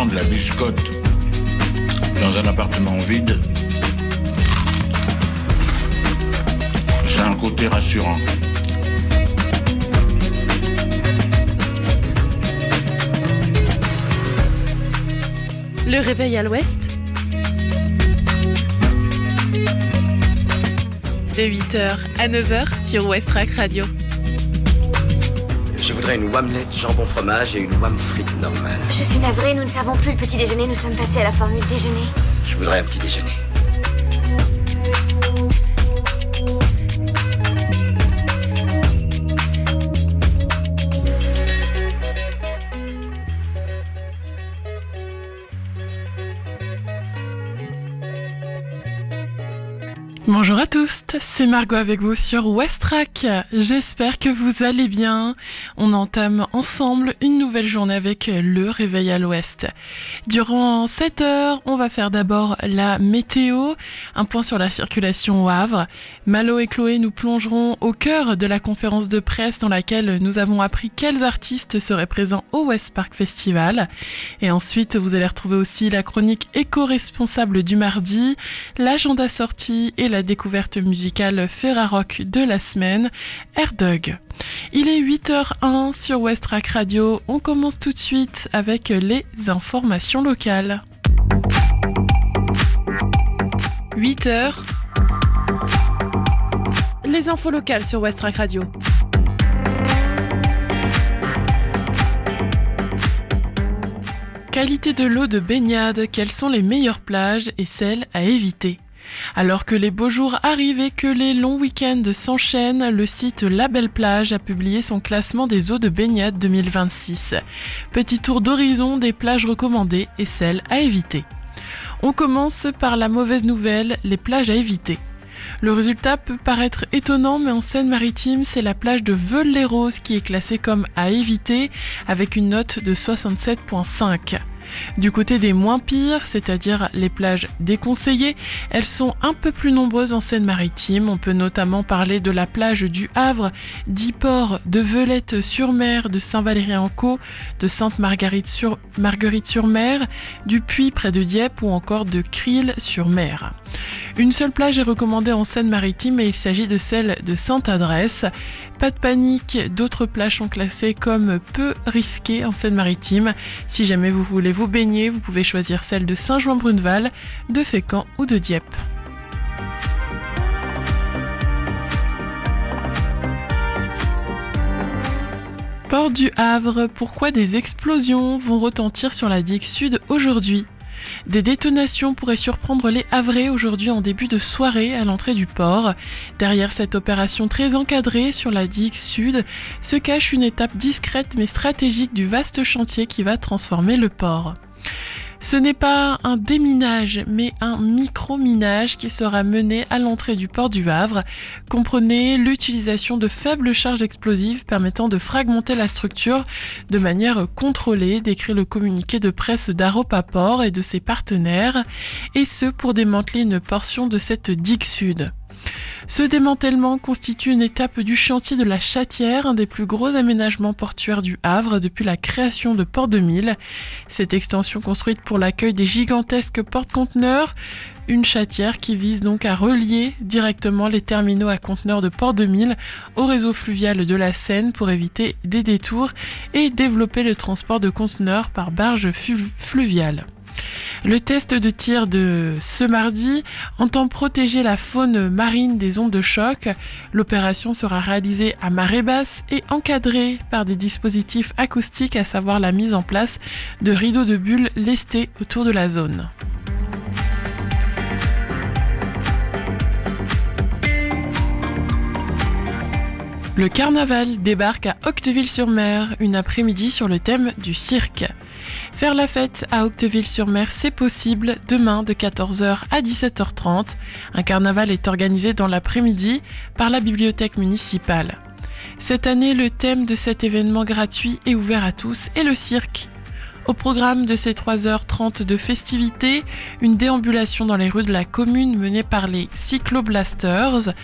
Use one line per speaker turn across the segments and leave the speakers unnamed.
simplement de la biscotte dans un appartement vide, c'est un côté rassurant.
Le réveil à l'ouest, de 8h à 9h sur Westrack Radio.
Je voudrais une omelette jambon fromage et une omelette frite normale.
Je suis navrée, nous ne savons plus le petit déjeuner, nous sommes passés à la formule déjeuner.
Je voudrais un petit déjeuner.
Bonjour à tous, c'est Margot avec vous sur Westrack. J'espère que vous allez bien. On entame ensemble une nouvelle journée avec le réveil à l'ouest. Durant 7 heures, on va faire d'abord la météo, un point sur la circulation au Havre. Malo et Chloé nous plongeront au cœur de la conférence de presse dans laquelle nous avons appris quels artistes seraient présents au West Park Festival. Et ensuite, vous allez retrouver aussi la chronique éco-responsable du mardi, l'agenda sortie et la découverte musicale Ferrarock de la semaine, Airdog. Il est 8h01 sur Westrack Radio. On commence tout de suite avec les informations locales. 8h. Les infos locales sur Westrack Radio. Qualité de l'eau de baignade, quelles sont les meilleures plages et celles à éviter ? Alors que les beaux jours arrivent et que les longs week-ends s'enchaînent, le site La Belle Plage a publié son classement des eaux de baignade 2026. Petit tour d'horizon des plages recommandées et celles à éviter. On commence par la mauvaise nouvelle, les plages à éviter. Le résultat peut paraître étonnant, mais en Seine-Maritime, c'est la plage de Veules-les-Roses qui est classée comme à éviter avec une note de 67,5. Du côté des moins pires, c'est-à-dire les plages déconseillées, elles sont un peu plus nombreuses en Seine-Maritime. On peut notamment parler de la plage du Havre, d'Yport, de Velette-sur-Mer, de Saint-Valery-en-Caux, de Sainte-Marguerite-sur-Mer, du Puy près de Dieppe ou encore de Crille-sur-Mer. Une seule plage est recommandée en Seine-Maritime et il s'agit de celle de Sainte-Adresse. Pas de panique, d'autres plages sont classées comme peu risquées en Seine-Maritime. Si jamais vous voulez vous baigner, vous pouvez choisir celle de Saint-Jouin-Bruneval, de Fécamp ou de Dieppe. Port du Havre, pourquoi des explosions vont retentir sur la digue sud aujourd'hui ? Des détonations pourraient surprendre les Havrais aujourd'hui en début de soirée à l'entrée du port. Derrière cette opération très encadrée sur la digue sud se cache une étape discrète mais stratégique du vaste chantier qui va transformer le port. Ce n'est pas un déminage, mais un micro-minage qui sera mené à l'entrée du port du Havre. Comprenez l'utilisation de faibles charges explosives permettant de fragmenter la structure de manière contrôlée, décrit le communiqué de presse d'Aropaport et de ses partenaires, et ce pour démanteler une portion de cette digue sud. Ce démantèlement constitue une étape du chantier de la Chatière, un des plus gros aménagements portuaires du Havre depuis la création de Port 2000. Cette extension construite pour l'accueil des gigantesques porte-conteneurs, une chatière qui vise donc à relier directement les terminaux à conteneurs de Port 2000 au réseau fluvial de la Seine pour éviter des détours et développer le transport de conteneurs par barge fluviale. Le test de tir de ce mardi entend protéger la faune marine des ondes de choc. L'opération sera réalisée à marée basse et encadrée par des dispositifs acoustiques, à savoir la mise en place de rideaux de bulles lestés autour de la zone. Le carnaval débarque à Octeville-sur-Mer, une après-midi sur le thème du cirque. Faire la fête à Octeville-sur-Mer, c'est possible demain de 14h à 17h30. Un carnaval est organisé dans l'après-midi par la bibliothèque municipale. Cette année, le thème de cet événement gratuit et ouvert à tous est le cirque. Au programme de ces 3h30 de festivités, une déambulation dans les rues de la commune menée par les Cycloblasters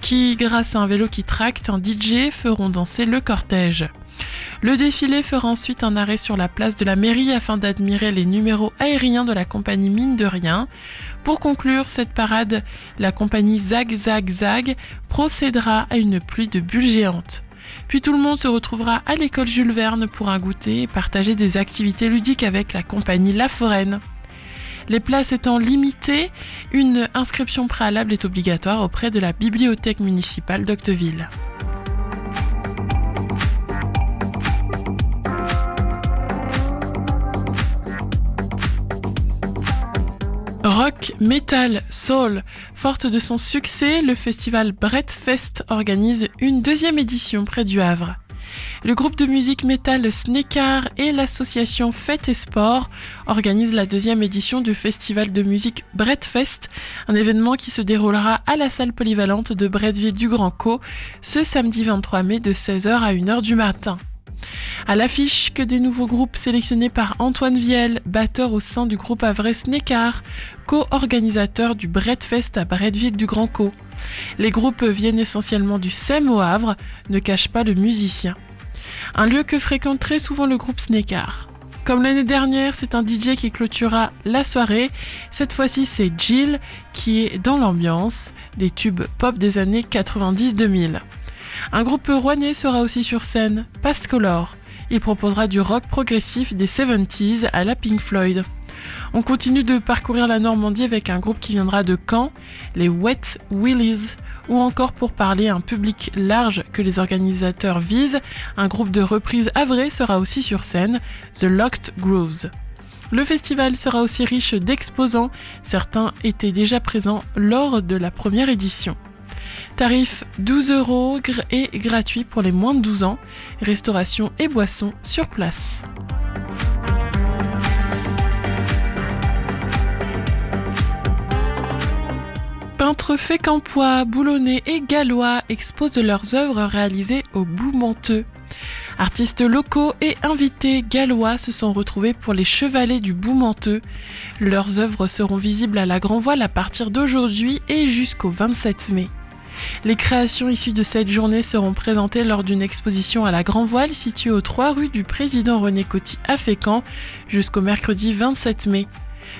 qui, grâce à un vélo qui tracte, un DJ, feront danser le cortège. Le défilé fera ensuite un arrêt sur la place de la mairie afin d'admirer les numéros aériens de la compagnie Mine de Rien. Pour conclure cette parade, la compagnie Zag Zag Zag procédera à une pluie de bulles géantes. Puis tout le monde se retrouvera à l'école Jules Verne pour un goûter et partager des activités ludiques avec la compagnie La Foraine. Les places étant limitées, une inscription préalable est obligatoire auprès de la bibliothèque municipale d'Octeville. Rock, metal, soul. Forte de son succès, le festival Brettfest organise une deuxième édition près du Havre. Le groupe de musique métal Snekar et l'association Fête et Sport organisent la deuxième édition du festival de musique Brettfest, un événement qui se déroulera à la salle polyvalente de Bretteville-du-Grand-Caux ce samedi 23 mai de 16h à 1h du matin. À l'affiche que des nouveaux groupes sélectionnés par Antoine Viel, batteur au sein du groupe havrais Snekar, co-organisateur du Brettfest à Bretteville-du-Grand-Caux. Les groupes viennent essentiellement du SEM au Havre, ne cache pas le musicien. Un lieu que fréquente très souvent le groupe Snekar. Comme l'année dernière, c'est un DJ qui clôturera la soirée. Cette fois-ci, c'est Jill qui est dans l'ambiance des tubes pop des années 90-2000. Un groupe rouennais sera aussi sur scène, Past Color. Il proposera du rock progressif des 70s à la Pink Floyd. On continue de parcourir la Normandie avec un groupe qui viendra de Caen, les Wet Willies, ou encore pour parler à un public large que les organisateurs visent, un groupe de reprises havrais sera aussi sur scène, The Locked Grooves. Le festival sera aussi riche d'exposants, certains étaient déjà présents lors de la première édition. Tarif 12 € et gratuit pour les moins de 12 ans, restauration et boissons sur place. Peintres fécampois, boulonnais et gallois exposent leurs œuvres réalisées au Boumenteux. Artistes locaux et invités gallois se sont retrouvés pour les Chevalets du Boumenteux. Leurs œuvres seront visibles à la Grand Voile à partir d'aujourd'hui et jusqu'au 27 mai. Les créations issues de cette journée seront présentées lors d'une exposition à la Grand Voile située aux 3 rues du Président René Coty à Fécamp jusqu'au mercredi 27 mai.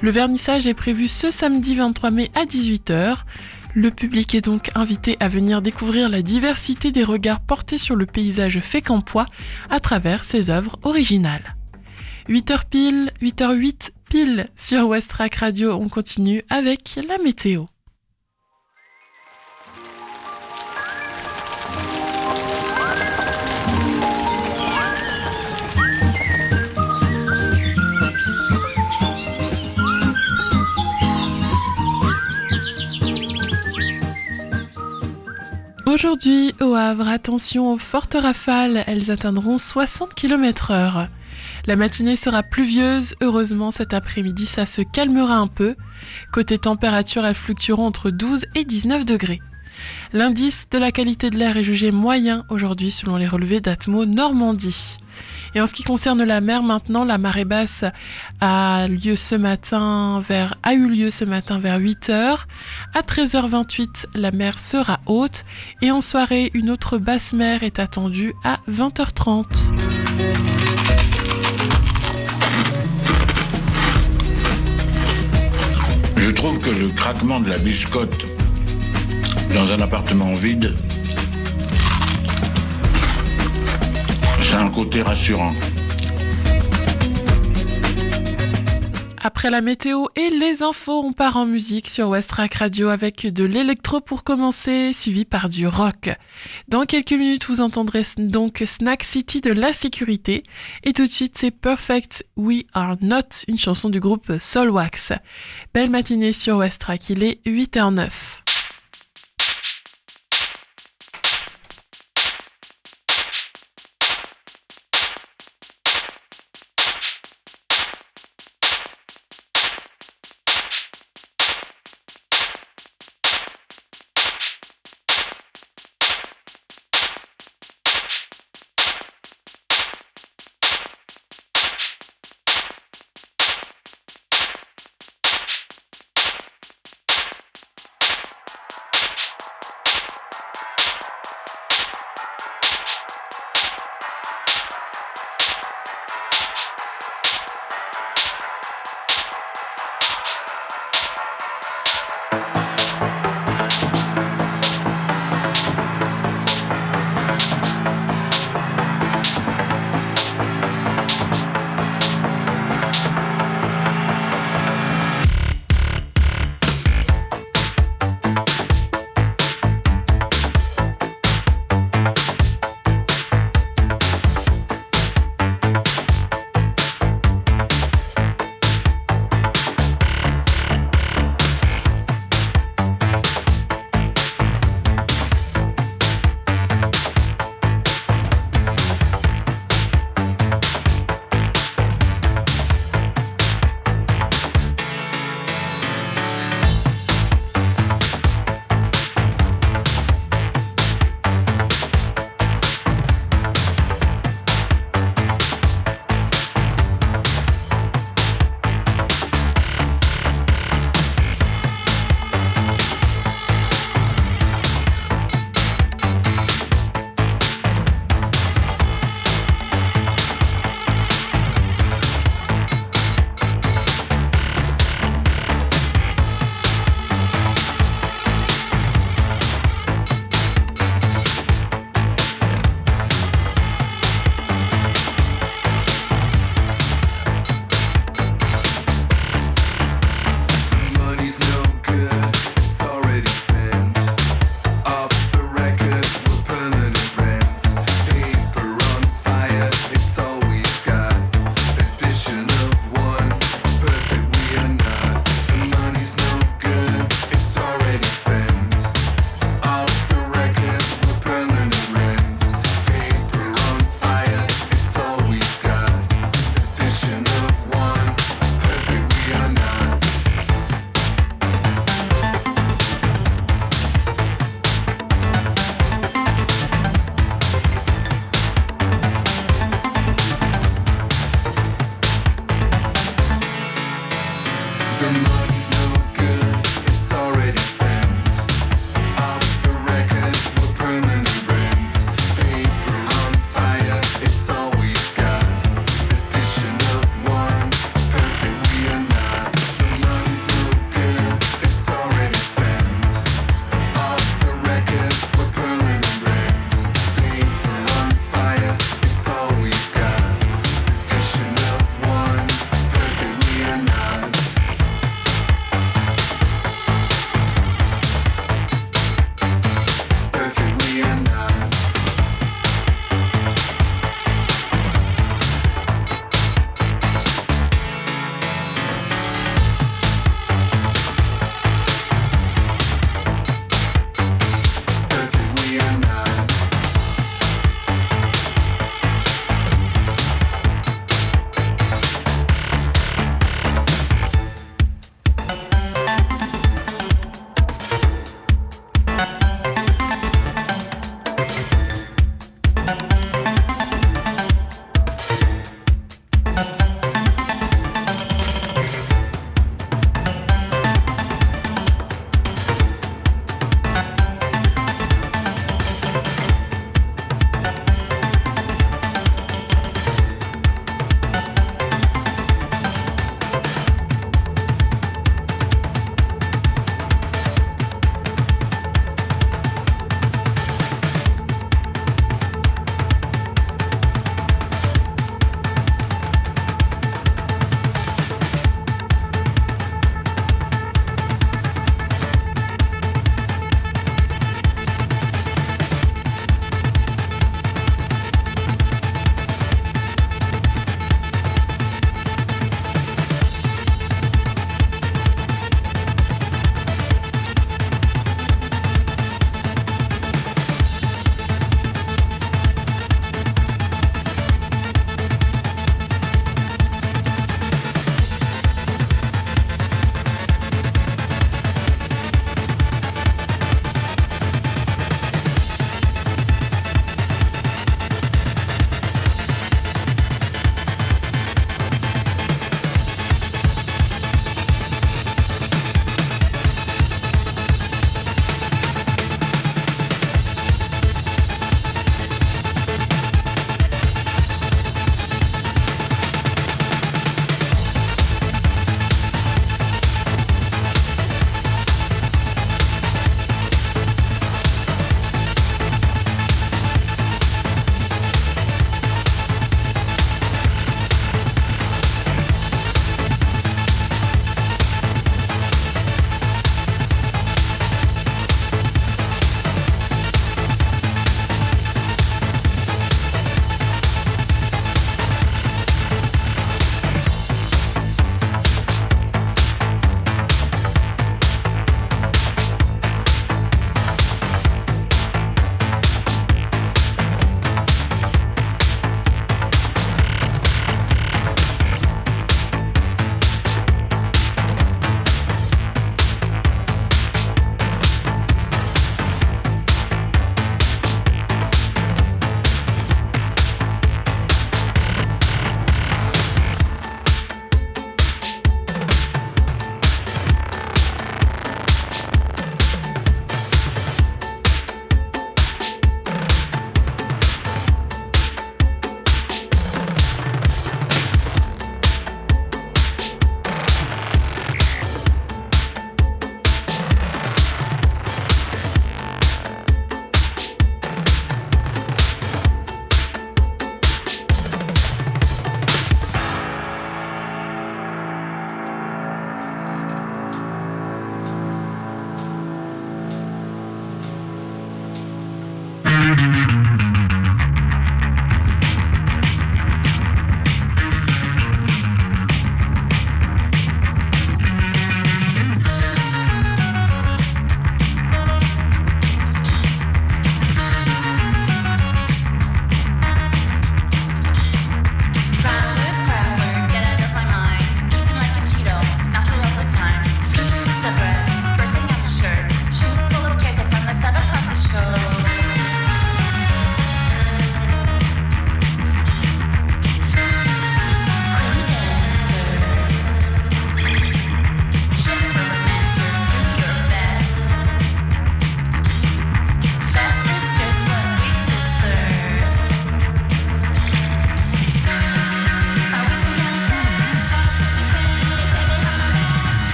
Le vernissage est prévu ce samedi 23 mai à 18h. Le public est donc invité à venir découvrir la diversité des regards portés sur le paysage fécampois à travers ses œuvres originales. 8h pile, 8h08 pile sur Westrack Radio, on continue avec la météo. Aujourd'hui, au Havre, attention aux fortes rafales, elles atteindront 60 km/h. La matinée sera pluvieuse, heureusement cet après-midi ça se calmera un peu. Côté température, elles fluctueront entre 12 et 19 degrés. L'indice de la qualité de l'air est jugé moyen aujourd'hui selon les relevés d'Atmo Normandie. Et en ce qui concerne la mer maintenant, la marée basse a eu lieu ce matin vers 8h. À 13h28, la mer sera haute. Et en soirée, une autre basse mer est attendue à 20h30.
Je trouve que le craquement de la biscotte dans un appartement vide, c'est un côté rassurant.
Après la météo et les infos, on part en musique sur Westrack Radio avec de l'électro pour commencer, suivi par du rock. Dans quelques minutes, vous entendrez donc Snack City de La Sécurité. Et tout de suite, c'est Perfect We Are Not, une chanson du groupe Soulwax. Belle matinée sur Westrack, il est 8h09.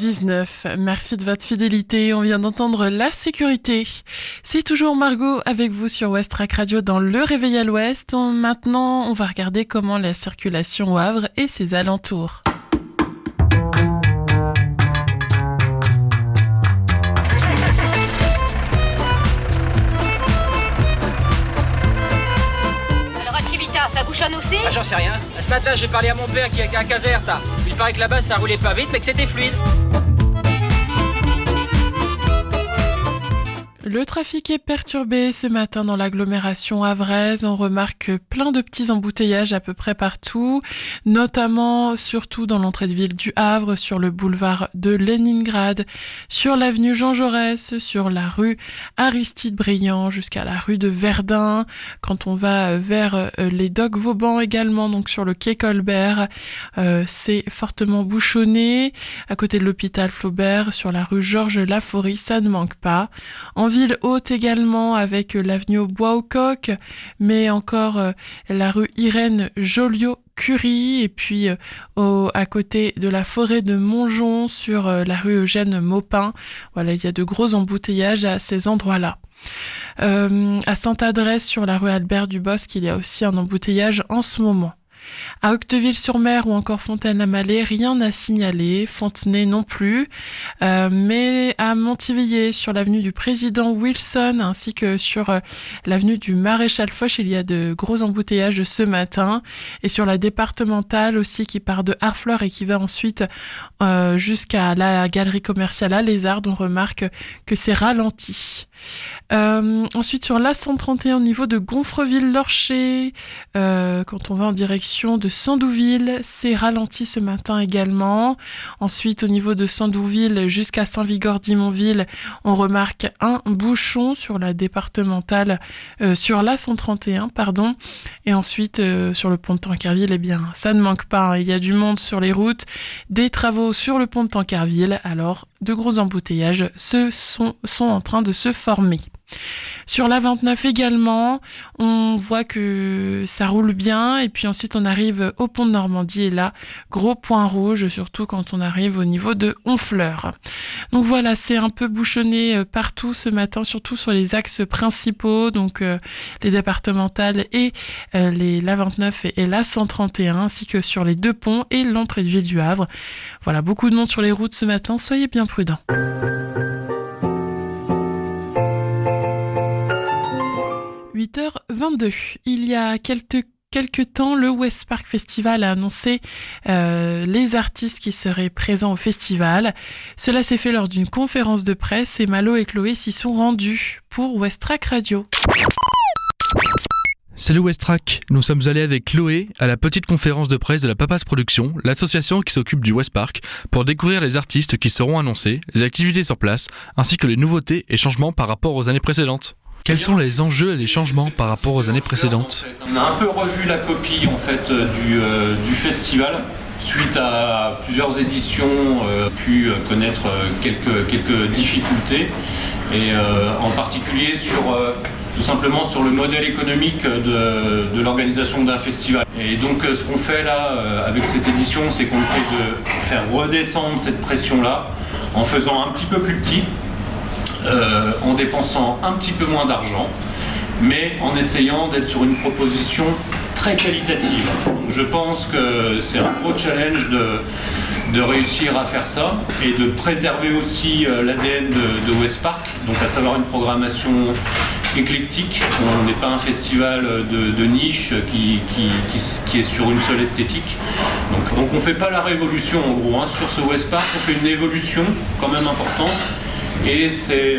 19. Merci de votre fidélité. On vient d'entendre La Sécurité. C'est toujours Margot avec vous sur Westrack Radio dans Le Réveil à l'Ouest. Maintenant, on va regarder comment la circulation au Havre et ses alentours.
Ça bouchonne aussi?
Ah, j'en sais rien. Ce matin, j'ai parlé à mon père qui est à Caserta. Il paraît que là-bas, ça roulait pas vite, mais que c'était fluide.
Le trafic est perturbé ce matin dans l'agglomération havraise. On remarque plein de petits embouteillages à peu près partout, notamment surtout dans l'entrée de ville du Havre, sur le boulevard de Leningrad, sur l'avenue Jean Jaurès, sur la rue Aristide Briand jusqu'à la rue de Verdun. Quand on va vers les docks Vauban également, donc sur le quai Colbert, c'est fortement bouchonné. À côté de l'hôpital Flaubert, sur la rue Georges Laforie, ça ne manque pas. En ville haute également avec l'avenue au Bois-au-Coq, mais encore la rue Irène Joliot-Curie et puis à côté de la forêt de Montjon sur la rue Eugène Maupin. Voilà, il y a de gros embouteillages à ces endroits-là. À Sainte-Adresse sur la rue Albert Dubosc, il y a aussi un embouteillage en ce moment. À Octeville-sur-Mer ou encore Fontaine-la-Mallée, rien à signaler, Fontenay non plus, mais à Montivilliers, sur l'avenue du Président Wilson, ainsi que sur l'avenue du Maréchal Foch, il y a de gros embouteillages ce matin, et sur la départementale aussi qui part de Harfleur et qui va ensuite jusqu'à la galerie commerciale à Lézardes, on remarque que c'est ralenti. Ensuite sur l'A131 au niveau de Gonfreville-Lorcher, quand on va en direction de Sandouville, c'est ralenti ce matin également. Ensuite au niveau de Sandouville jusqu'à Saint-Vigor-d'Imonville, on remarque un bouchon sur la départementale, sur l'A131 pardon, et ensuite sur le pont de Tancarville, eh bien ça ne manque pas, hein. Il y a du monde sur les routes, des travaux sur le pont de Tancarville, alors de gros embouteillages sont en train de se former. Sur la 29 également, on voit que ça roule bien et puis ensuite on arrive au pont de Normandie et là, gros point rouge, surtout quand on arrive au niveau de Honfleur. Donc voilà, c'est un peu bouchonné partout ce matin, surtout sur les axes principaux, donc les départementales et la 29 et la 131, ainsi que sur les deux ponts et l'entrée de ville du Havre. Voilà, beaucoup de monde sur les routes ce matin, soyez bien prudents. 8h22. Il y a quelques temps, le Westpark Festival a annoncé les artistes qui seraient présents au festival. Cela s'est fait lors d'une conférence de presse et Malo et Chloé s'y sont rendus pour Westrack Radio.
Salut Westrack, nous sommes allés avec Chloé à la petite conférence de presse de la Papas Production, l'association qui s'occupe du Westpark, pour découvrir les artistes qui seront annoncés, les activités sur place, ainsi que les nouveautés et changements par rapport aux années précédentes. Quels sont les enjeux et les changements par rapport aux années précédentes ?
On a un peu revu la copie en fait du festival. Suite à plusieurs éditions, pu connaître quelques difficultés et en particulier tout simplement sur le modèle économique de l'organisation d'un festival. Et donc ce qu'on fait là avec cette édition, c'est qu'on essaie de faire redescendre cette pression-là en faisant un petit peu plus petit. En dépensant un petit peu moins d'argent, mais en essayant d'être sur une proposition très qualitative. Donc je pense que c'est un gros challenge de réussir à faire ça et de préserver aussi l'ADN de Westpark, donc à savoir une programmation éclectique. On n'est pas un festival de niche qui est sur une seule esthétique. Donc on ne fait pas la révolution en gros, hein. Sur ce Westpark, on fait une évolution quand même importante. Et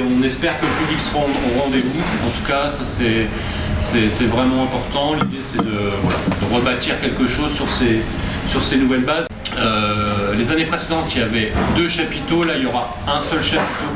on espère que le public sera au rendez-vous. En tout cas, ça c'est vraiment important. L'idée c'est de rebâtir quelque chose sur ces nouvelles bases. Les années précédentes, il y avait 2 chapiteaux. Là, il y aura un seul chapiteau.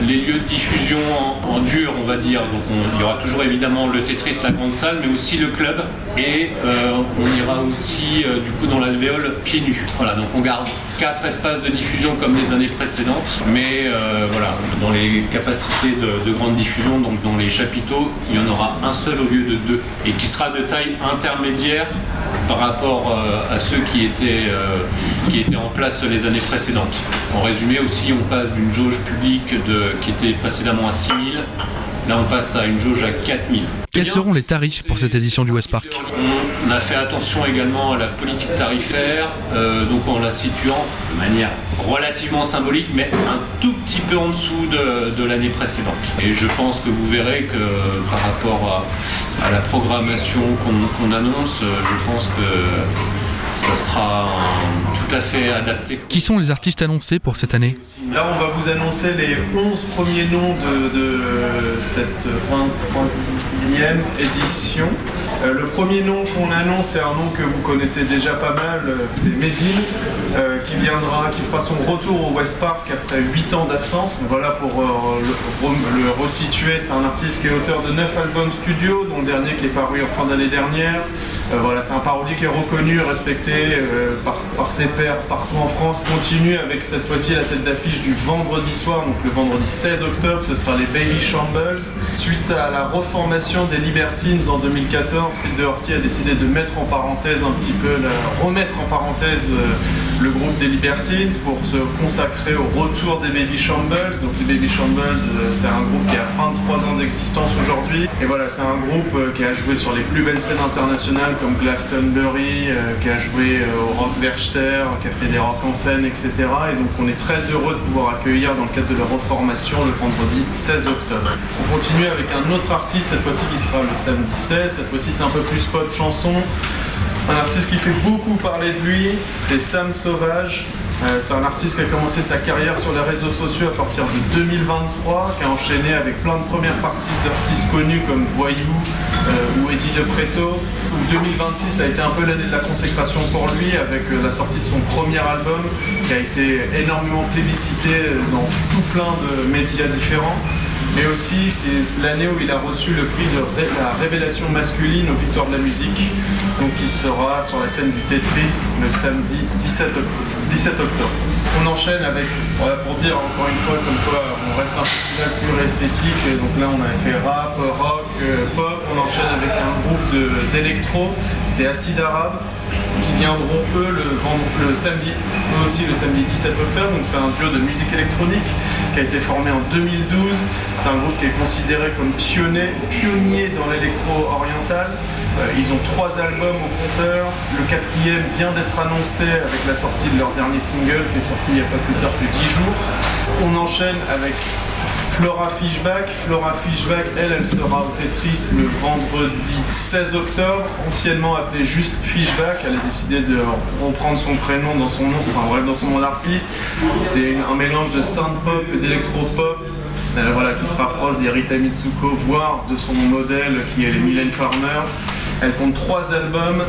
Les lieux de diffusion en dur, on va dire. Donc il y aura toujours évidemment le Tetris, la grande salle, mais aussi le club Et on ira aussi du coup dans l'alvéole pieds nus. Voilà, donc on garde 4 espaces de diffusion comme les années précédentes, mais voilà, dans les capacités de grande diffusion, donc dans les chapiteaux, il y en aura un seul au lieu de 2, et qui sera de taille intermédiaire par rapport à ceux qui étaient en place les années précédentes. En résumé aussi, on passe d'une jauge publique qui était précédemment à 6 000, là on passe à une jauge à 4 000.
Quels seront les tarifs pour cette édition du West Park ?
On a fait attention également à la politique tarifaire, donc en la situant de manière relativement symbolique, mais un tout petit peu en dessous de l'année précédente. Et je pense que vous verrez que par rapport à la programmation qu'on annonce, je pense que ça sera tout à fait adapté.
Qui sont les artistes annoncés pour cette année ?
Là, on va vous annoncer les 11 premiers noms de cette 23e édition. Le premier nom qu'on annonce, c'est un nom que vous connaissez déjà pas mal, c'est Medine, qui fera son retour au West Park après 8 ans d'absence. Donc voilà, pour le resituer, c'est un artiste qui est auteur de 9 albums studio, dont le dernier qui est paru en fin d'année dernière. Voilà, c'est un parolier qui est reconnu, respecté par ses pairs partout en France. Il continue avec cette fois-ci la tête d'affiche du vendredi soir, donc le vendredi 16 octobre, ce sera les Baby Shambles. Suite à la reformation des Libertines en 2014, Pete Doherty a décidé de mettre en parenthèse remettre en parenthèse le groupe des Libertines pour se consacrer au retour des Baby Shambles. Donc les Baby Shambles, c'est un groupe qui a 23 ans d'existence aujourd'hui. Et voilà, c'est un groupe qui a joué sur les plus belles scènes internationales comme Glastonbury, qui a joué au Rock Werchter, qui a fait des rock en scène, etc. Et donc on est très heureux de pouvoir accueillir dans le cadre de leur reformation le vendredi 16 octobre. On continue avec un autre artiste, cette fois-ci qui sera le samedi 16. Cette fois-ci c'est un peu plus pop chanson. Un artiste qui fait beaucoup parler de lui, c'est Sam Sauvage. C'est un artiste qui a commencé sa carrière sur les réseaux sociaux à partir de 2023, qui a enchaîné avec plein de premières parties d'artistes connus comme Voyou ou Eddie De Preto. 2026 a été un peu l'année de la consécration pour lui, avec la sortie de son premier album, qui a été énormément plébiscité dans tout plein de médias différents. Mais aussi, c'est l'année où il a reçu le prix de la révélation masculine aux Victoires de la musique, donc il sera sur la scène du Tetris le samedi 17 octobre. On enchaîne avec, voilà, pour dire encore une fois comme quoi on reste un festival pur esthétique, et donc là on a fait rap, rock, pop, on enchaîne avec un groupe d'électro, c'est Acid Arabe, qui viendront eux le samedi, eux aussi le samedi 17 octobre, donc c'est un duo de musique électronique qui a été formé en 2012. C'est un groupe qui est considéré comme pionnier dans l'électro oriental. Ils ont 3 albums au compteur, le 4e vient d'être annoncé avec la sortie de leur dernier single qui est sorti il n'y a pas plus tard que 10 jours. On enchaîne avec Flora Fishback. Flora Fishback, elle sera au Tetris le vendredi 16 octobre, anciennement appelée juste Fishback. Elle a décidé de reprendre son prénom dans son nom, dans son nom d'artiste. C'est un mélange de synth-pop et d'électro-pop. Voilà, qui se rapproche des Rita Mitsuko, voire de son modèle qui est les Mylène Farmer. Elle compte 3 albums,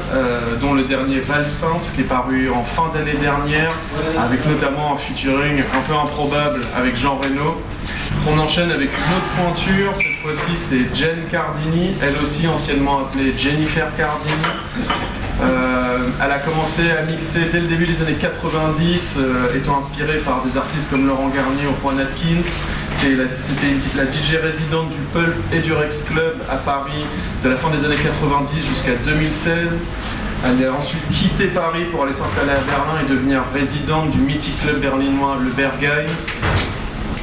dont le dernier Valsainte, qui est paru en fin d'année dernière, avec notamment un featuring un peu improbable avec Jean Reno. On enchaîne avec une autre pointure, cette fois-ci c'est Jen Cardini, elle aussi anciennement appelée Jennifer Cardini. Elle a commencé à mixer dès le début des années 90, étant inspirée par des artistes comme Laurent Garnier ou Juan Atkins. C'était la DJ résidente du Pulp et du Rex Club à Paris de la fin des années 90 jusqu'à 2016. Elle a ensuite quitté Paris pour aller s'installer à Berlin et devenir résidente du mythique club berlinois Le Berghain.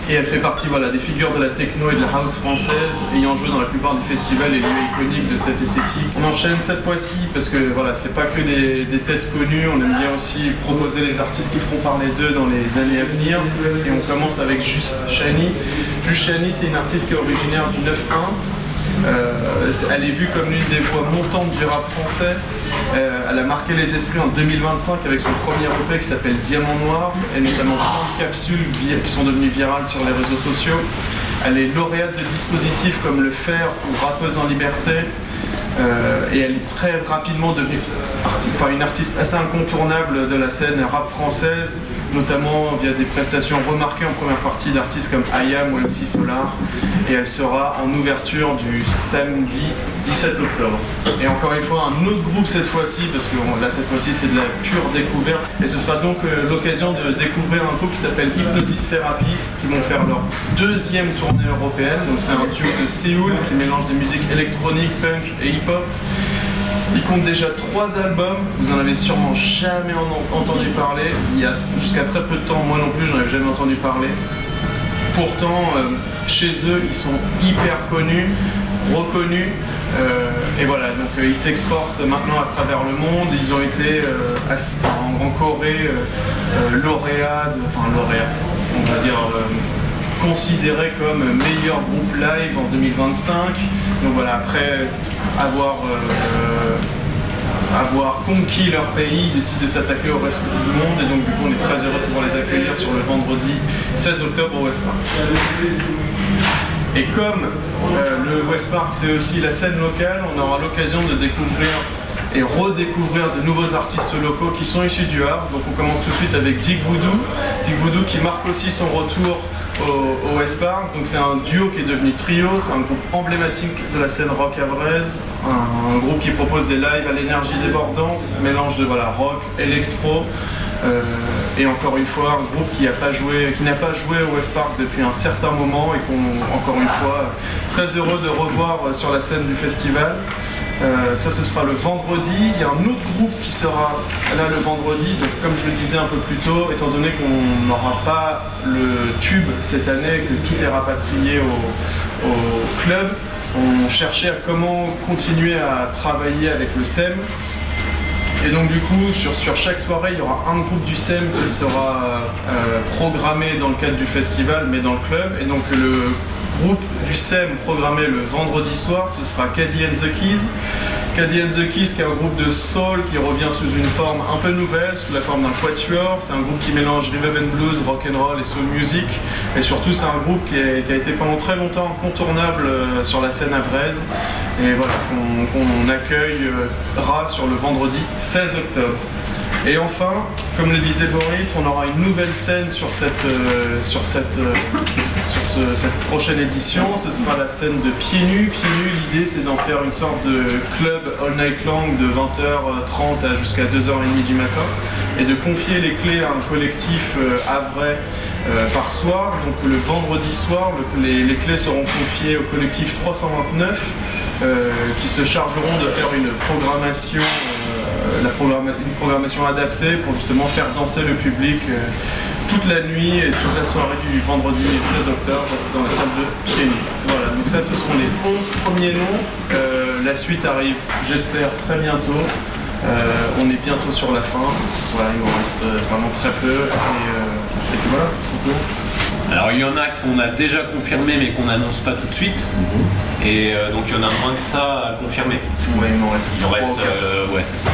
Et elle fait partie des figures de la techno et de la house française, ayant joué dans la plupart des festivals et lieux iconiques de cette esthétique. On enchaîne cette fois-ci parce que c'est pas que des têtes connues, on aime bien aussi proposer les artistes qui feront parler d'eux dans les années à venir. Et on commence avec Just Shani. Just Shani, c'est une artiste qui est originaire du 9-1. Elle est vue comme l'une des voix montantes du rap français. Elle a marqué les esprits en 2025 avec son premier EP qui s'appelle Diamant Noir, et notamment plein de capsules qui sont devenues virales sur les réseaux sociaux. Elle est lauréate de dispositifs comme le Fer ou Rappeuse en Liberté. Et elle est très rapidement devenue une artiste assez incontournable de la scène rap française, notamment via des prestations remarquées en première partie d'artistes comme IAM ou MC Solar, et elle sera en ouverture du samedi 17 octobre. Et encore une fois, un autre groupe cette fois-ci, parce que là cette fois-ci c'est de la pure découverte, et ce sera donc l'occasion de découvrir un groupe qui s'appelle Hypnosis Therapist, qui vont faire leur deuxième tournée européenne. Donc c'est un duo de Séoul qui mélange des musiques électroniques, punk et hip-hop. Ils comptent déjà 3 albums, vous en avez sûrement jamais entendu parler. Il y a jusqu'à très peu de temps, moi non plus, j'en avais jamais entendu parler. Pourtant, chez eux, ils sont hyper connus, reconnus. Et voilà, donc ils s'exportent maintenant à travers le monde. Ils ont été en Corée lauréats, on va dire considérés comme meilleur groupe live en 2025. Donc voilà, après avoir conquis leur pays, ils décident de s'attaquer au reste du monde, et donc du coup on est très heureux de pouvoir les accueillir sur le vendredi 16 octobre au West Park. Et comme le West Park c'est aussi la scène locale, on aura l'occasion de découvrir et redécouvrir de nouveaux artistes locaux qui sont issus du Havre. Donc on commence tout de suite avec Dick Voodoo qui marque aussi son retour au West Park. Donc c'est un duo qui est devenu trio, c'est un groupe emblématique de la scène rock havraise, un groupe qui propose des lives à l'énergie débordante, mélange de rock, électro, et encore une fois un groupe qui n'a pas joué au West Park depuis un certain moment, et qu'on, encore une fois, très heureux de revoir sur la scène du festival. Ça ce sera le vendredi. Il y a un autre groupe qui sera là le vendredi, donc comme je le disais un peu plus tôt, étant donné qu'on n'aura pas le tube cette année, que tout est rapatrié au club, on cherchait à comment continuer à travailler avec le SEM. Et donc du coup, sur chaque soirée, il y aura un groupe du SEM qui sera programmé dans le cadre du festival, mais dans le club. Et donc le groupe du SEM programmé le vendredi soir, ce sera Caddy and the Keys. Caddy and the Keys, qui est un groupe de soul qui revient sous une forme un peu nouvelle, sous la forme d'un quatuor. C'est un groupe qui mélange rhythm and blues, rock and roll et soul music. Et surtout, c'est un groupe qui a été pendant très longtemps incontournable sur la scène havraise. Et voilà, qu'on accueillera sur le vendredi 16 octobre. Et enfin, comme le disait Boris, on aura une nouvelle scène sur cette prochaine édition. Ce sera la scène de Pieds Nus. Pieds Nus, l'idée c'est d'en faire une sorte de club all night long de 20h30 jusqu'à 2h30 du matin, et de confier les clés à un collectif havrais par soir. Donc le vendredi soir, les clés seront confiées au collectif 329 qui se chargeront de faire une programmation adaptée pour justement faire danser le public toute la nuit et toute la soirée du vendredi 16 octobre dans la salle de Pieds Nus. Voilà, donc ça ce sont les 11 premiers noms. La suite arrive, j'espère, très bientôt. On est bientôt sur la fin. Voilà, il m'en reste vraiment très peu. Et puis voilà, c'est tout.
Alors il y en a qu'on a déjà confirmé mais qu'on n'annonce pas tout de suite. Et donc il y en a moins que ça à confirmer.
Ouais, il m'en reste.
Ouais, c'est ça.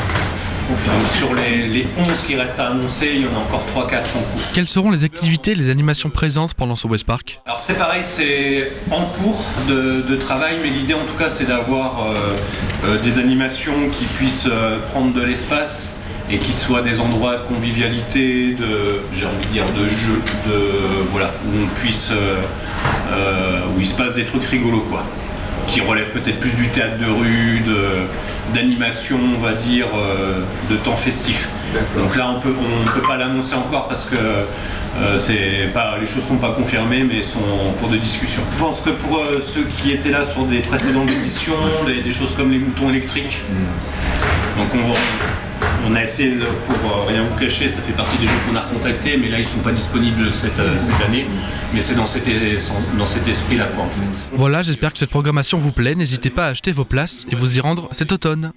Donc sur les 11 qui restent à annoncer, il y en a encore 3-4 en cours.
Quelles seront les activités, les animations présentes pendant ce West Park ?
Alors c'est pareil, c'est en cours de travail, mais l'idée en tout cas c'est d'avoir des animations qui puissent prendre de l'espace et qui soient des endroits de convivialité, j'ai envie de dire de jeu, voilà, où on puisse, où il se passe des trucs rigolos quoi, qui relèvent peut-être plus du théâtre de rue, d'animation, on va dire, de temps festif. Donc là on peut pas l'annoncer encore parce que les choses sont pas confirmées mais sont en cours de discussion. Je pense que pour ceux qui étaient là sur des précédentes éditions, des choses comme les moutons électriques, donc on a essayé, pour rien vous cacher, ça fait partie des jeux qu'on a recontactés, mais là ils sont pas disponibles cette année, mais c'est dans cet esprit-là quoi en fait.
Voilà, j'espère que cette programmation vous plaît, n'hésitez pas à acheter vos places et vous y rendre cet automne.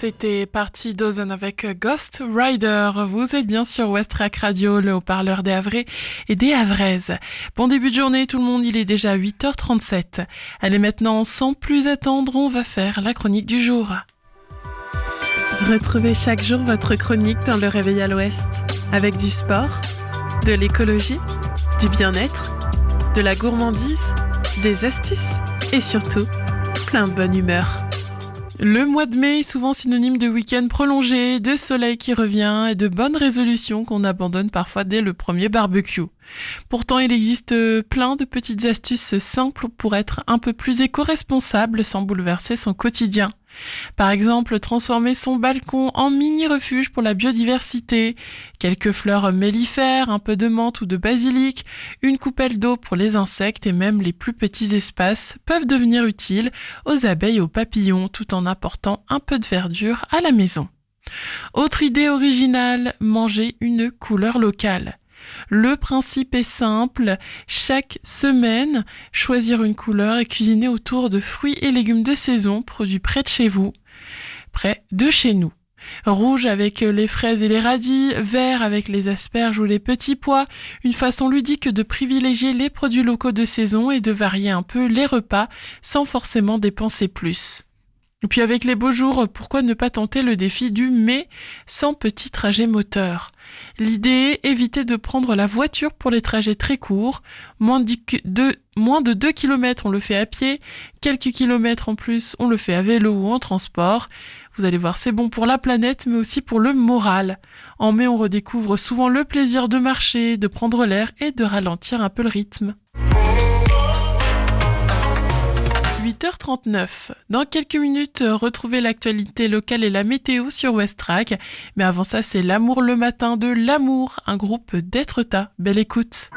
C'était Party Dozen avec Ghost Rider. Vous êtes bien sur West Track Radio, le haut-parleur des Havrais et des Havraises. Bon début de journée tout le monde, il est déjà 8h37. Allez maintenant, sans plus attendre, on va faire la chronique du jour. Retrouvez chaque jour votre chronique dans le Réveil à l'Ouest. Avec du sport, de l'écologie, du bien-être, de la gourmandise, des astuces et surtout, plein de bonne humeur. Le mois de mai est souvent synonyme de week-end prolongé, de soleil qui revient et de bonnes résolutions qu'on abandonne parfois dès le premier barbecue. Pourtant, il existe plein de petites astuces simples pour être un peu plus éco-responsable sans bouleverser son quotidien. Par exemple, transformer son balcon en mini-refuge pour la biodiversité, quelques fleurs mellifères, un peu de menthe ou de basilic, une coupelle d'eau pour les insectes et même les plus petits espaces peuvent devenir utiles aux abeilles et aux papillons tout en apportant un peu de verdure à la maison. Autre idée originale, manger une couleur locale. Le principe est simple, chaque semaine, choisir une couleur et cuisiner autour de fruits et légumes de saison produits près de chez vous, près de chez nous. Rouge avec les fraises et les radis, vert avec les asperges ou les petits pois, une façon ludique de privilégier les produits locaux de saison et de varier un peu les repas sans forcément dépenser plus. Et puis avec les beaux jours, pourquoi ne pas tenter le défi du mais sans petit trajet moteur ? L'idée, éviter de prendre la voiture pour les trajets très courts. Moins de 2 km, on le fait à pied. Quelques kilomètres en plus, on le fait à vélo ou en transport. Vous allez voir, c'est bon pour la planète, mais aussi pour le moral. En mai, on redécouvre souvent le plaisir de marcher, de prendre l'air et de ralentir un peu le rythme. 8h39. Dans quelques minutes, retrouvez l'actualité locale et la météo sur West Track. Mais avant ça, c'est L'amour le matin de L'Amour, un groupe d'Étretat. Belle écoute.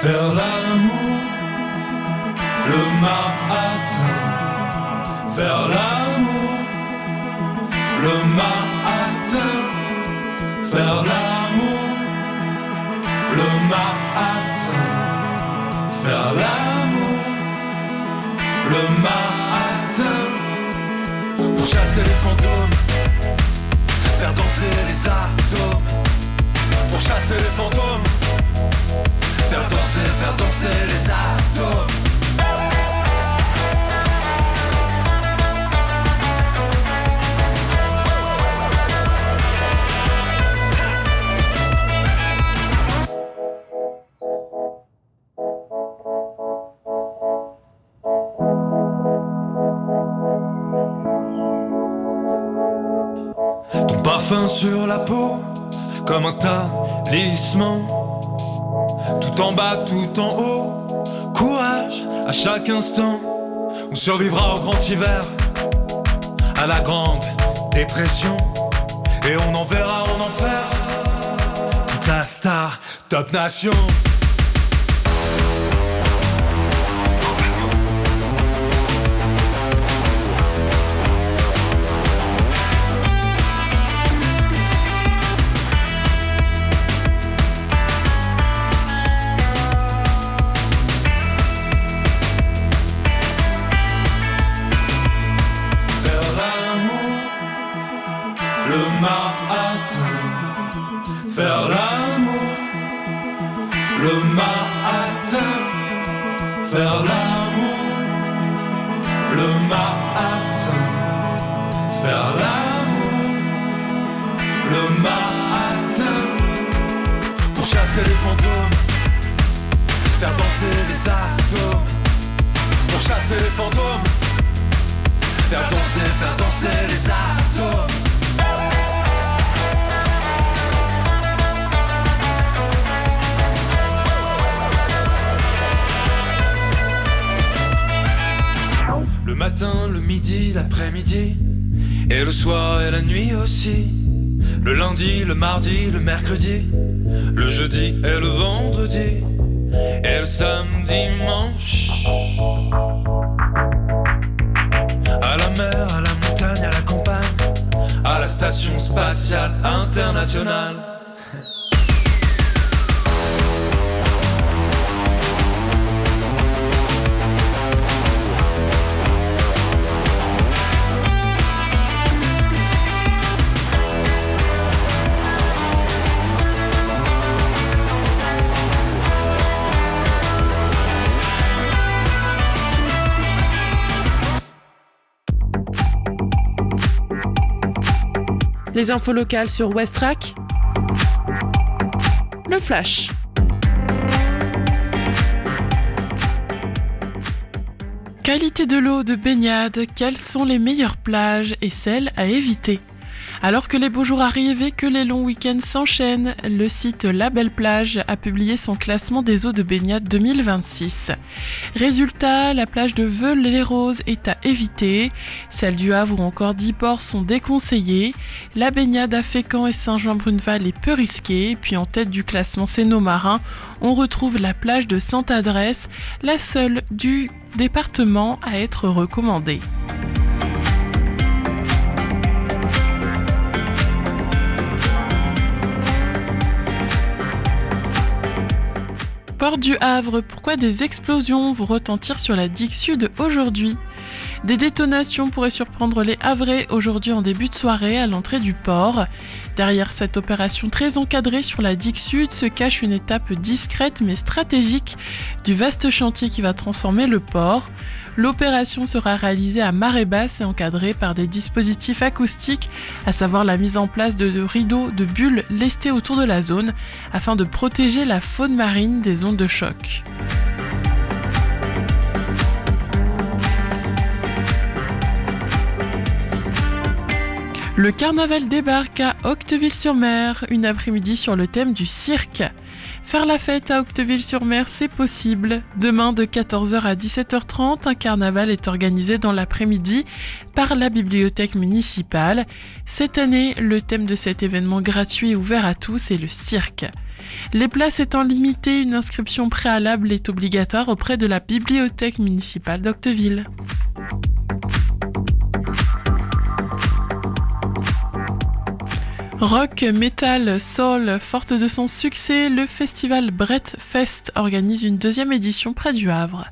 Faire l'amour le matin, faire l'amour le matin, faire l'amour le matin, faire l'amour le matin, pour chasser les fantômes, faire danser les atomes, pour chasser les fantômes, faire danser les atomes. Ton parfum sur la peau, comme un talisman. Tout en bas, tout en haut, courage à chaque instant. On survivra au grand hiver, à la grande dépression, et on enverra en enfer toute la star top nation. faire l'amour le matin, faire l'amour le matin, faire l'amour le matin, pour chasser les fantômes, faire danser les atomes, pour chasser les fantômes, faire danser les atomes. Le matin, le midi, l'après-midi, et le soir et la nuit aussi. Le lundi, le mardi, le mercredi, le jeudi et le vendredi, et le samedi, dimanche. À la mer, à la montagne, à la campagne, à la station spatiale internationale.
Les infos locales sur Westrack. Le flash. Qualité de l'eau de baignade, quelles sont les meilleures plages et celles à éviter ? Alors que les beaux jours arrivent et que les longs week-ends s'enchaînent, le site La Belle Plage a publié son classement des eaux de baignade 2026. Résultat, la plage de Veules-les-Roses est à éviter, celle du Havre ou encore d'Yport sont déconseillées, la baignade à Fécamp et Saint-Jean-Bruneval est peu risquée, puis en tête du classement Céno-Marin, on retrouve la plage de Sainte-Adresse, la seule du département à être recommandée. Port du Havre, pourquoi des explosions vont retentir sur la digue sud aujourd'hui ? Des détonations pourraient surprendre les Havrais aujourd'hui en début de soirée à l'entrée du port. Derrière cette opération très encadrée sur la digue sud se cache une étape discrète mais stratégique du vaste chantier qui va transformer le port. L'opération sera réalisée à marée basse et encadrée par des dispositifs acoustiques, à savoir la mise en place de rideaux de bulles lestés autour de la zone afin de protéger la faune marine des ondes de choc. Le carnaval débarque à Octeville-sur-Mer, une après-midi sur le thème du cirque. Faire la fête à Octeville-sur-Mer, c'est possible. Demain, de 14h à 17h30, un carnaval est organisé dans l'après-midi par la bibliothèque municipale. Cette année, le thème de cet événement gratuit et ouvert à tous est le cirque. Les places étant limitées, une inscription préalable est obligatoire auprès de la bibliothèque municipale d'Octeville. Rock, metal, soul, forte de son succès, le festival Brett Fest organise une deuxième édition près du Havre.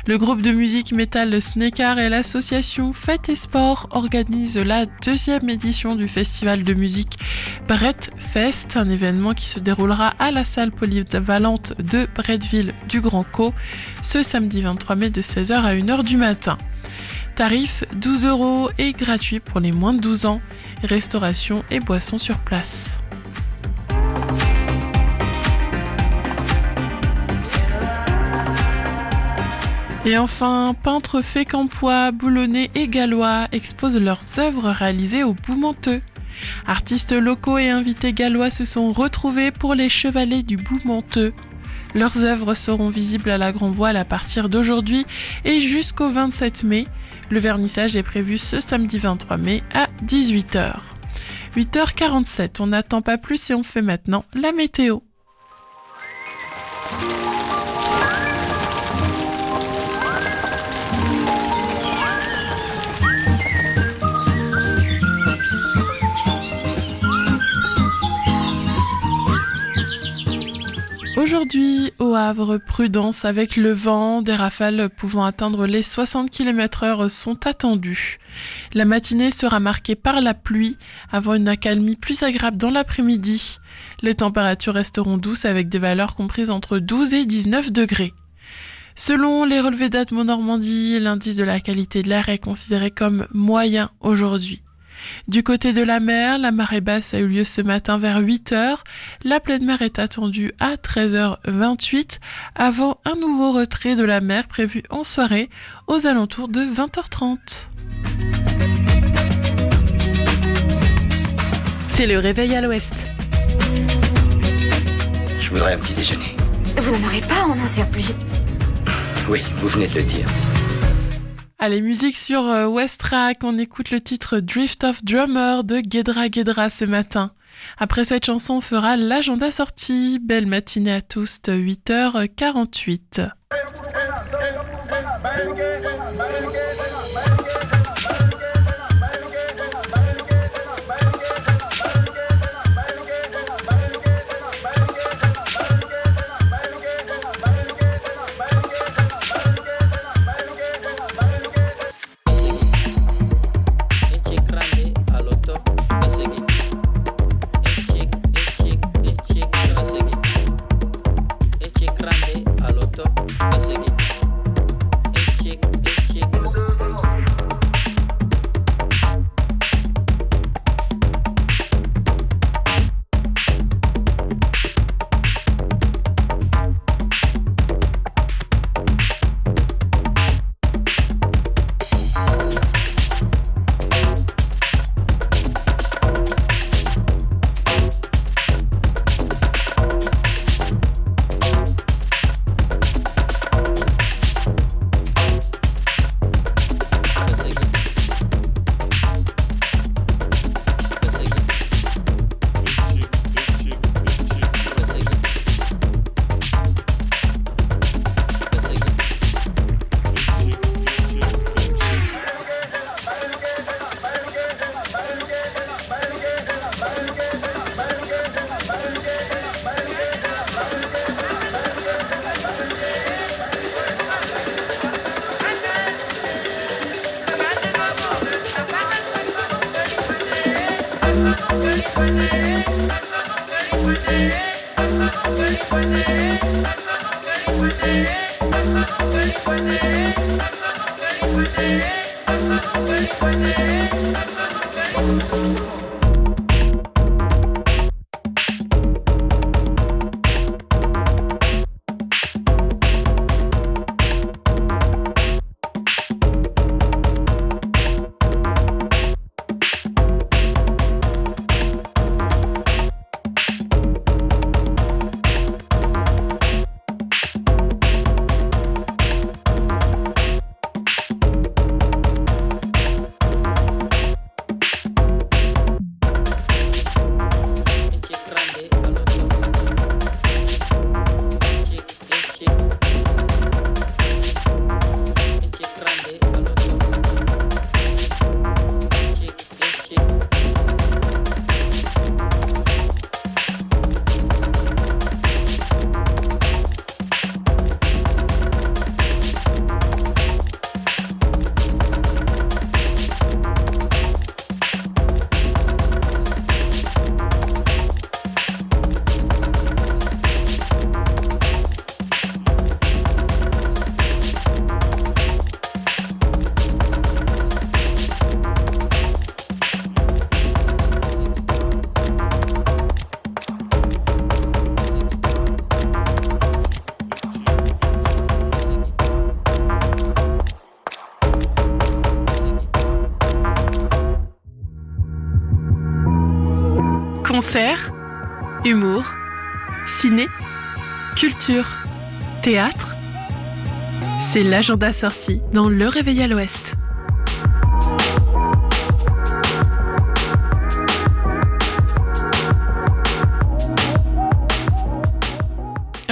Le groupe de musique metal Snekar et l'association Fête et Sport organisent la deuxième édition du festival de musique Brett Fest, un événement qui se déroulera à la salle polyvalente de Bretteville du Grand Co ce samedi 23 mai de 16h à 1h du matin. Tarif 12 € et gratuit pour les moins de 12 ans. Restauration et boissons sur place. Et enfin, peintres fécampois, boulonnais et gallois exposent leurs œuvres réalisées au Boumenteux. Artistes locaux et invités gallois se sont retrouvés pour les Chevalets du Boumenteux. Leurs œuvres seront visibles à la Grand Voile à partir d'aujourd'hui et jusqu'au 27 mai. Le vernissage est prévu ce samedi 23 mai à 18h. 8h47, on n'attend pas plus et on fait maintenant la météo. Aujourd'hui, au Havre, prudence avec le vent, des rafales pouvant atteindre les 60 km/h sont attendues. La matinée sera marquée par la pluie, avant une accalmie plus agréable dans l'après-midi. Les températures resteront douces avec des valeurs comprises entre 12 et 19 degrés. Selon les relevés d'Atmo Normandie, l'indice de la qualité de l'air est considéré comme moyen aujourd'hui. Du côté de la mer, la marée basse a eu lieu ce matin vers 8h. La pleine mer est attendue à 13h28 avant un nouveau retrait de la mer prévu en soirée aux alentours de 20h30.
C'est le réveil à l'ouest.
Je voudrais un petit déjeuner.
Vous n'en aurez pas en un surplus.
Oui, vous venez de le dire.
Allez, musique sur Westrack, on écoute le titre Drift of Drummer de Guedra Guedra ce matin. Après cette chanson, on fera l'agenda sortie. Belle matinée à tous, 8h48. Concerts, humour, ciné, culture, théâtre. C'est l'agenda sorti dans Le Réveil à l'Ouest.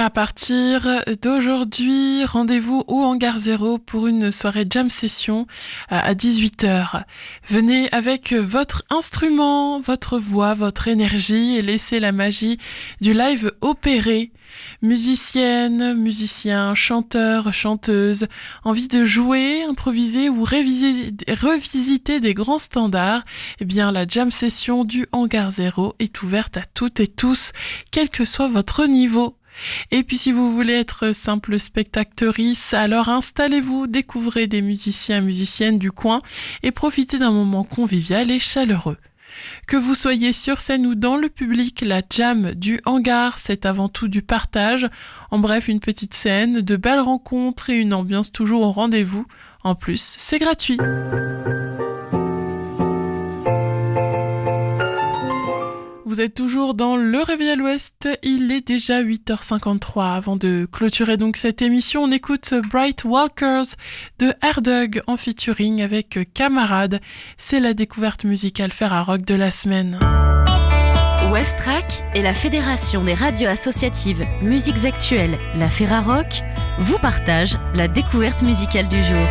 À partir d'aujourd'hui, rendez-vous au Hangar 0 pour une soirée jam session à 18h. Venez avec votre instrument, votre voix, votre énergie et laissez la magie du live opérer. Musiciennes, musiciens, chanteurs, chanteuses, envie de jouer, improviser ou revisiter des grands standards, eh bien la jam session du Hangar 0 est ouverte à toutes et tous, quel que soit votre niveau. Et puis si vous voulez être simple spectatrice, alors installez-vous, découvrez des musiciens et musiciennes du coin et profitez d'un moment convivial et chaleureux. Que vous soyez sur scène ou dans le public, la jam du Hangar, c'est avant tout du partage. En bref, une petite scène, de belles rencontres et une ambiance toujours au rendez-vous. En plus, c'est gratuit. Vous êtes toujours dans Le Réveil à l'Ouest, il est déjà 8h53. Avant de clôturer donc cette émission, on écoute Bright Walkers de Herdug en featuring avec Camarade. C'est la découverte musicale Ferrarock de la semaine.
Westrack et la Fédération des radios associatives Musiques Actuelles, la Ferrarock, vous partagent la découverte musicale du jour.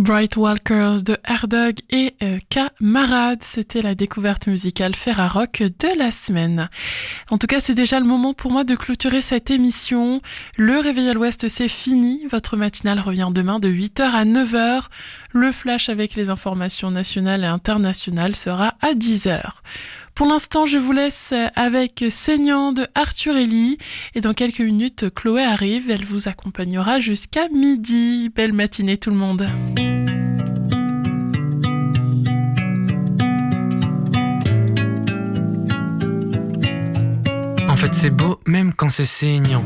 Bright Walkers de Herdog et Camarades, c'était la découverte musicale Ferrarock de la semaine. En tout cas, c'est déjà le moment pour moi de clôturer cette émission. Le Réveil à l'Ouest, c'est fini. Votre matinale revient demain de 8h à 9h. Le flash avec les informations nationales et internationales sera à 10h. Pour l'instant, je vous laisse avec Saignant de Arthur Ellie. Et dans quelques minutes, Chloé arrive. Elle vous accompagnera jusqu'à midi. Belle matinée tout le monde.
En fait, c'est beau même quand c'est saignant.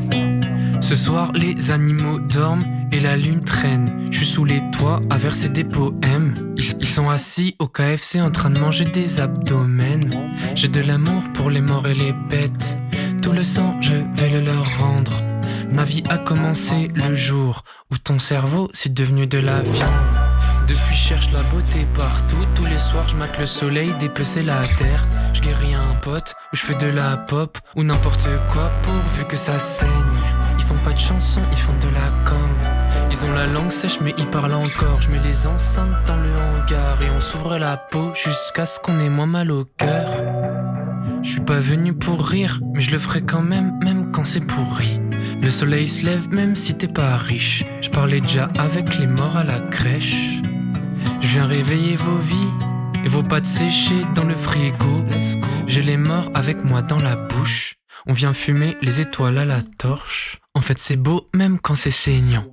Ce soir, les animaux dorment et la lune traîne. Je suis sous les toits à verser des poèmes. Ils sont assis au KFC en train de manger des abdomens. J'ai de l'amour pour les morts et les bêtes. Tout le sang, je vais le leur rendre. Ma vie a commencé le jour où ton cerveau c'est devenu de la viande. Depuis, je cherche la beauté partout. Tous les soirs, je mate le soleil dépecer la terre. Je guéris un pote, ou je fais de la pop, ou n'importe quoi pourvu que ça saigne. Ils font pas de chansons, ils font de la com. Ils ont la langue sèche mais ils parlent encore. Je mets les enceintes dans le hangar et on s'ouvre la peau jusqu'à ce qu'on ait moins mal au cœur. Je suis pas venu pour rire, mais je le ferai quand même, même quand c'est pourri. Le soleil se lève même si t'es pas riche. Je parlais déjà avec les morts à la crèche. Je viens réveiller vos vies et vos pattes séchées dans le frigo. J'ai les morts avec moi dans la bouche. On vient fumer les étoiles à la torche. En fait c'est beau même quand c'est saignant.